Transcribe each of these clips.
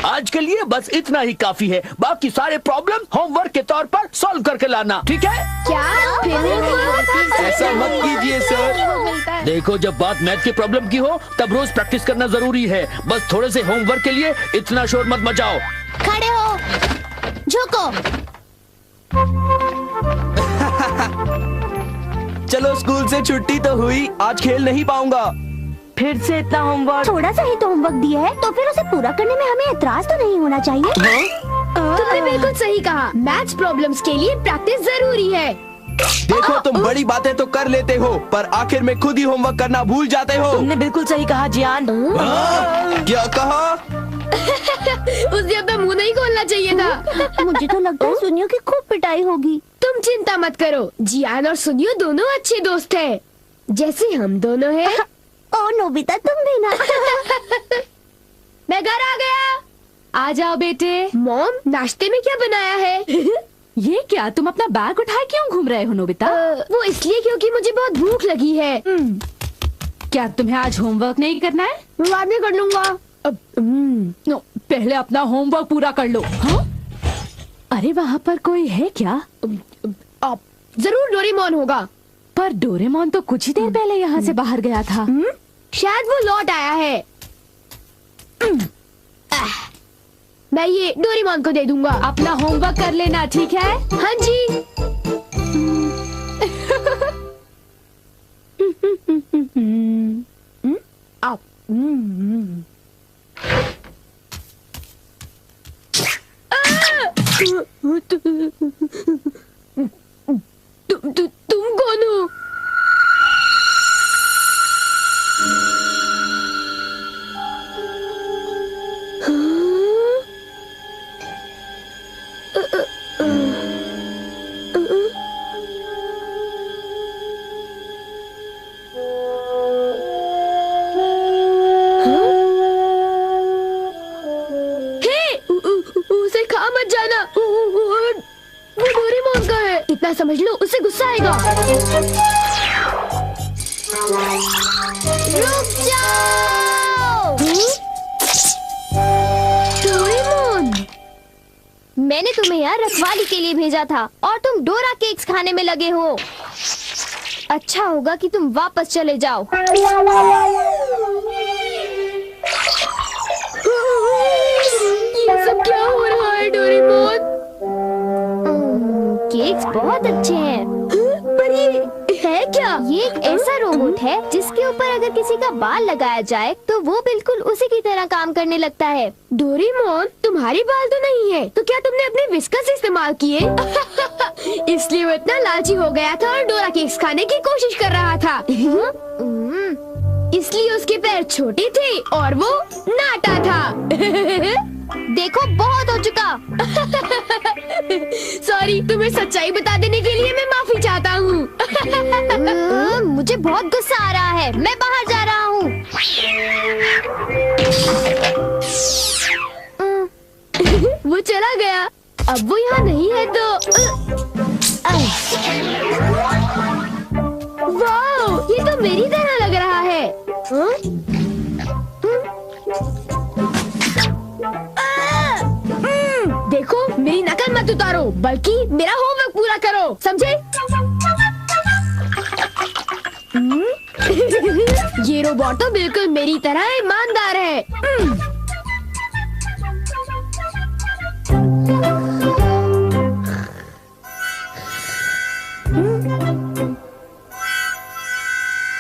आज के लिए बस इतना ही काफी है। बाकी सारे प्रॉब्लम होमवर्क के तौर पर सॉल्व करके लाना, ठीक है? क्या? ऐसा मत कीजिए सर। देखो, जब बात मैथ के प्रॉब्लम की हो तब रोज प्रैक्टिस करना जरूरी है। बस थोड़े से होमवर्क के लिए इतना शोर मत मचाओ। खड़े हो, झुको। चलो, स्कूल से छुट्टी तो हुई, आज खेल नहीं पाऊंगा। फिर से इतना होमवर्क? थोड़ा सा ही तो होमवर्क दिया है, तो फिर उसे पूरा करने में हमें एतराज तो नहीं होना चाहिए। तुमने बिल्कुल सही कहा। मैथ्स प्रॉब्लम्स के लिए प्रैक्टिस जरूरी है। देखो, तुम बड़ी बातें तो कर लेते हो, पर आखिर में खुद ही होमवर्क करना भूल जाते हो। तुमने बिल्कुल सही कहा जियान। क्या कहा? उसे अपना मुंह नहीं खोलना चाहिए था। मुझे तो लगता है सुनियो की खूब पिटाई होगी। तुम चिंता मत करो, जियान और सुनियो दोनों अच्छे दोस्त हैं, जैसे हम दोनों हैं। ओ नोबिता, तुम भी ना। मैं घर आ गया। आ जाओ बेटे। मॉम, नाश्ते में क्या बनाया है? ये क्या, तुम अपना बैग उठाए क्यों घूम रहे हो नोबिता? वो इसलिए क्योंकि मुझे बहुत भूख लगी है। क्या तुम्हें आज होमवर्क नहीं करना है? बाद में कर लूंगा। नो, पहले अपना होमवर्क पूरा कर लो। हाँ? अरे वहाँ पर कोई है क्या? जरूर डोरेमोन होगा। पर डोरेमोन तो कुछ ही देर पहले यहाँ से बाहर गया था। शायद वो लौट आया है। मैं ये डोरेमोन को दे दूंगा। अपना होमवर्क कर लेना, ठीक है? हाँ जी। तुम कौन हो? उसे खा मत जाना, वो डोरेमोन का है। इतना समझ लो, उसे गुस्सा आएगा। रुक जाओ। डोरेमोन, मैंने तुम्हें यहाँ रखवाली के लिए भेजा था और तुम डोरा केक्स खाने में लगे हो। अच्छा होगा कि तुम वापस चले जाओ। ये सब क्या हो रहा है डोरेमोन? केक्स बहुत अच्छे हैं। पर ये है क्या? ये एक ऐसा रोबोट है जिसके ऊपर अगर किसी का बाल लगाया जाए तो वो बिल्कुल उसी की तरह काम करने लगता है। डोरेमोन, तुम्हारी बाल तो नहीं है, तो क्या तुमने अपने विस्कस इस्तेमाल किए? इसलिए वो इतना लालची हो गया था और डोरा केक्स खाने की कोशिश कर रहा था। इसलिए उसके पैर छोटे थे और वो नाटा था। देखो, बहुत हो चुका। सॉरी, तुम्हें सच्चाई बता देने के लिए मैं माफी चाहता हूँ। मुझे बहुत गुस्सा आ रहा है, मैं बाहर जा रहा हूँ। वो चला गया। अब वो यहाँ नहीं है तो वाह, ये तो मेरी तरह लग रहा है। देखो, मेरी नकल मत उतारो, बल्कि मेरा होमवर्क पूरा करो, समझे? ये रोबोट तो बिल्कुल मेरी तरह ईमानदार है।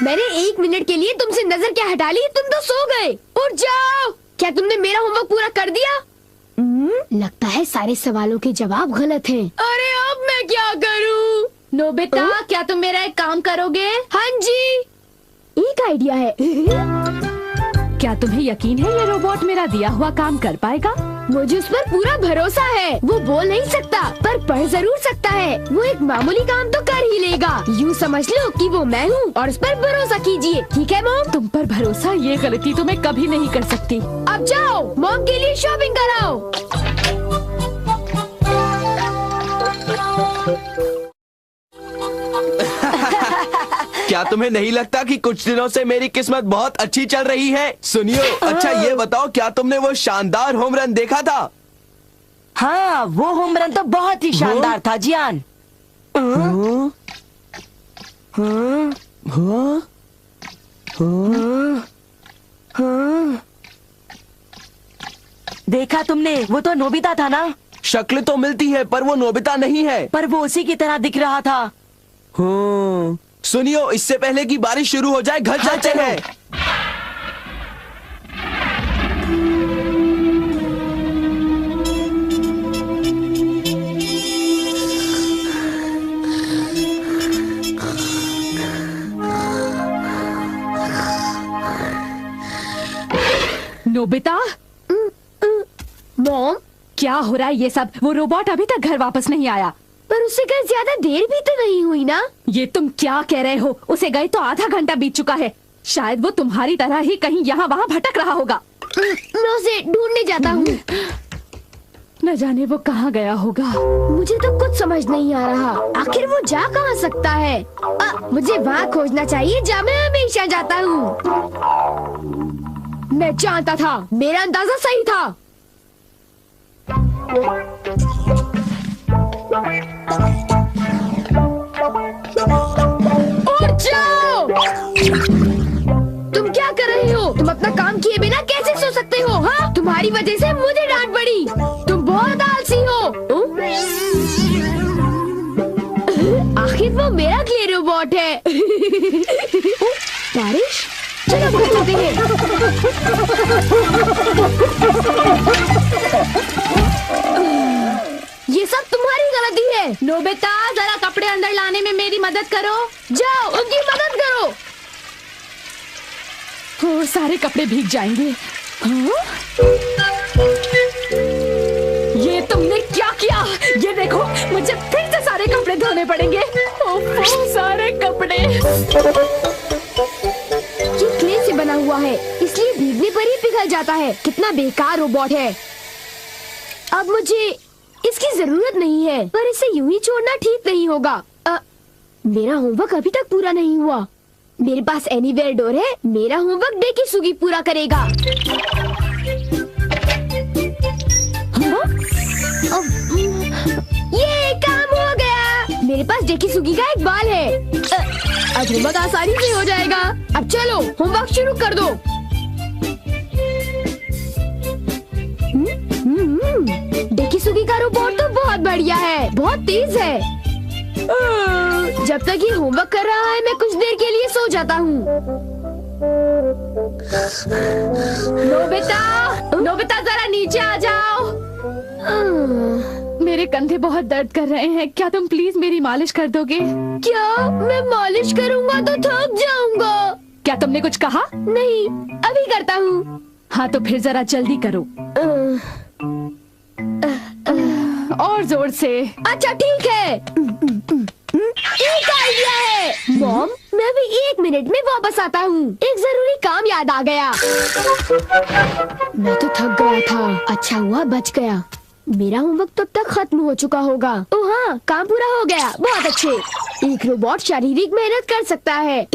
मैंने 1 मिनट के लिए तुमसे नजर क्या हटा ली, तुम तो सो गए। उठ जाओ। क्या तुमने मेरा होमवर्क पूरा कर दिया? लगता है सारे सवालों के जवाब गलत हैं। अरे अब मैं क्या करूं? नोबिता, क्या तुम मेरा एक काम करोगे? हाँ जी, एक आइडिया है। क्या तुम्हें यकीन है ये रोबोट मेरा दिया हुआ काम कर पाएगा? मुझे उस पर पूरा भरोसा है। वो बोल नहीं सकता पर पढ़ जरूर सकता है। वो एक मामूली काम तो कर ही लेगा। यूँ समझ लो कि वो मैं हूँ और उस पर भरोसा कीजिए, ठीक है मॉम? तुम पर भरोसा, ये गलती तो मैं कभी नहीं कर सकती। अब जाओ, मॉम के लिए शॉपिंग कराओ। क्या तुम्हें नहीं लगता कि कुछ दिनों से मेरी किस्मत बहुत अच्छी चल रही है? सुनियो, अच्छा ये बताओ, क्या तुमने वो शानदार होम रन देखा था? हाँ, वो होम रन तो बहुत ही शानदार था जियान। हाँ? हाँ? हाँ? हाँ। देखा तुमने, वो तो नोबिता था ना? शक्ल तो मिलती है पर वो नोबिता नहीं है। पर वो उसी की तरह दिख रहा था। हाँ। सुनियो, इससे पहले कि बारिश शुरू हो जाए घर चलते चलो। हैं। नोबिता, मॉम, क्या हो रहा है ये सब? वो रोबोट अभी तक घर वापस नहीं आया। पर उसे कहीं ज्यादा देर भी तो नहीं हुई ना? ये तुम क्या कह रहे हो? उसे गए तो आधा घंटा बीत चुका है। शायद वो तुम्हारी तरह ही कहीं यहाँ वहाँ भटक रहा होगा। मैं उसे ढूंढने जाता हूँ। न जाने वो कहाँ गया होगा। मुझे तो कुछ समझ नहीं आ रहा, आखिर वो जा कहाँ सकता है? मुझे वहाँ खोजना चाहिए जहाँ मैं हमेशा जाता हूँ। मैं जानता था, मेरा अंदाजा सही था। उठ जाओ! तुम क्या कर रहे हो? तुम अपना काम किए बिना कैसे सो सकते हो? हाँ, तुम्हारी वजह से मुझे डांट पड़ी। तुम बहुत आलसी हो। आखिर वो मेरा क्ले रोबोट है। बारिश, चलो घर चलते हैं। ये सब तुम्हारी गलती है। नोबिता, जरा कपड़े अंदर लाने में मेरी मदद करो। जाओ, उनकी मदद करो। वो सारे कपड़े भीग जाएंगे। हाँ? ये तुमने क्या किया? ये देखो, मुझे फिर से सारे कपड़े धोने पड़ेंगे। ओह, सारे कपड़े। ये क्ले से बना हुआ है, इसलिए भीगने पर ही पिघल जाता है। कितना बेकार रोबोट है। अब मुझे इसकी जरूरत नहीं है, पर इसे यूं ही छोड़ना ठीक नहीं होगा। मेरा होमवर्क अभी तक पूरा नहीं हुआ। मेरे पास एनीवेयर डोर है। मेरा होमवर्क डेकिसुगी पूरा करेगा। हाँ? ये काम हो गया। मेरे पास डेकिसुगी का एक बाल है। अब होमवर्क आसानी से हो जाएगा। अब चलो, होमवर्क शुरू कर दो। डेकिसुगी का रोबोट तो बहुत बढ़िया है, बहुत तेज है। जब तक ये होमवर्क कर रहा है, मैं कुछ देर के लिए सो जाता हूँ। नोबिता, नोबिता, जरा नीचे आ जाओ। मेरे कंधे बहुत दर्द कर रहे हैं। क्या तुम प्लीज मेरी मालिश कर दोगे? क्या? मैं मालिश करूँगा तो थक जाऊंगा। क्या तुमने कुछ कहा? नहीं, अभी करता हूँ। हाँ, तो फिर जरा जल्दी करो। और जोर से। अच्छा ठीक है। एक आइडिया है। मॉम, मैं अभी 1 मिनट में वापस आता हूँ। एक जरूरी काम याद आ गया। मैं तो थक गया था। अच्छा हुआ बच गया। मेरा होमवर्क तब तक खत्म हो चुका होगा। ओह हाँ, काम पूरा हो गया। बहुत अच्छे। एक रोबोट शारीरिक मेहनत कर सकता है।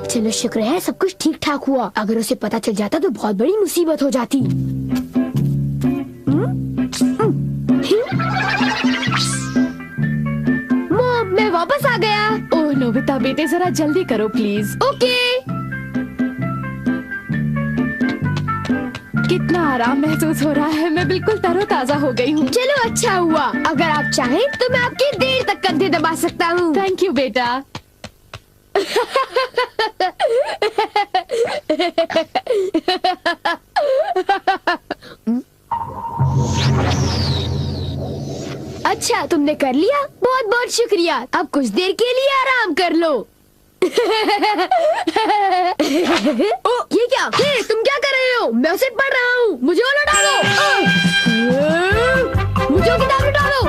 चलो शुक्र है सब कुछ ठीक ठाक हुआ। अगर उसे पता चल जाता तो बहुत बड़ी मुसीबत हो जाती। मॉम, मैं वापस आ गया। ओह नोबिता बेटे, जरा जल्दी करो प्लीज। ओके। कितना आराम महसूस हो रहा है। मैं बिल्कुल तरोताजा हो गई हूँ। चलो अच्छा हुआ। अगर आप चाहें तो मैं आपके देर तक कंधे दबा सकता हूँ। थैंक यू बेटा। अच्छा, तुमने कर लिया? बहुत बहुत शुक्रिया। अब कुछ देर के लिए आराम कर लो। ओ, ये क्या? हे, तुम क्या कर रहे हो? मैं उसे पढ़ रहा हूँ। मुझे वो लौटा दो। मुझे वो किताब लौटा दो।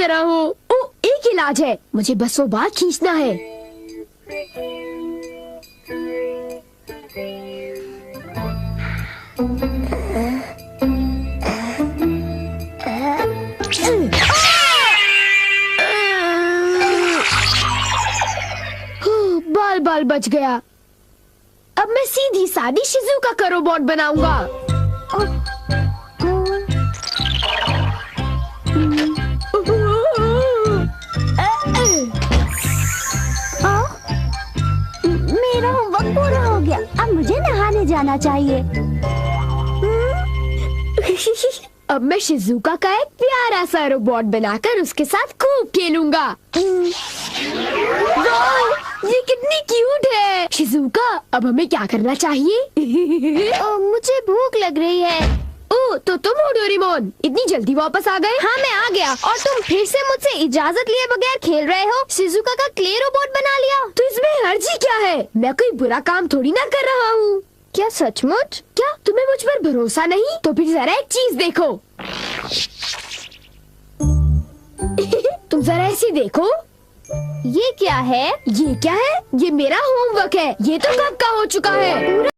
तरह हो। ओ, एक इलाज है, मुझे बस वो बात खींचना है। बाल बाल बच गया। अब मैं सीधी सादी शिजुका का रोबोट बनाऊंगा। मेरा होमवर्क पूरा हो गया, अब मुझे नहाने जाना चाहिए। अब मैं शिजुका का एक प्यारा सा रोबोट बनाकर उसके साथ खूब खेलूंगा। वाह, ये कितनी क्यूट है। शिजुका, अब हमें क्या करना चाहिए? मुझे भूख लग रही है। ओ, तो तुम हो डोरेमोन, इतनी जल्दी वापस आ गए? हाँ, मैं आ गया और तुम फिर से मुझसे इजाजत लिए बगैर खेल रहे हो। शिजुका का क्ले रोबोट बना लिया। तो इसमें हर्जी क्या है? मैं कोई बुरा काम थोड़ी ना कर रहा हूँ। क्या सचमुच? क्या तुम्हें मुझ पर भरोसा नहीं? तो फिर जरा एक चीज देखो। तुम जरा ऐसे देखो। ये क्या है? ये क्या है? ये मेरा होमवर्क है। ये तो कब का हो चुका है।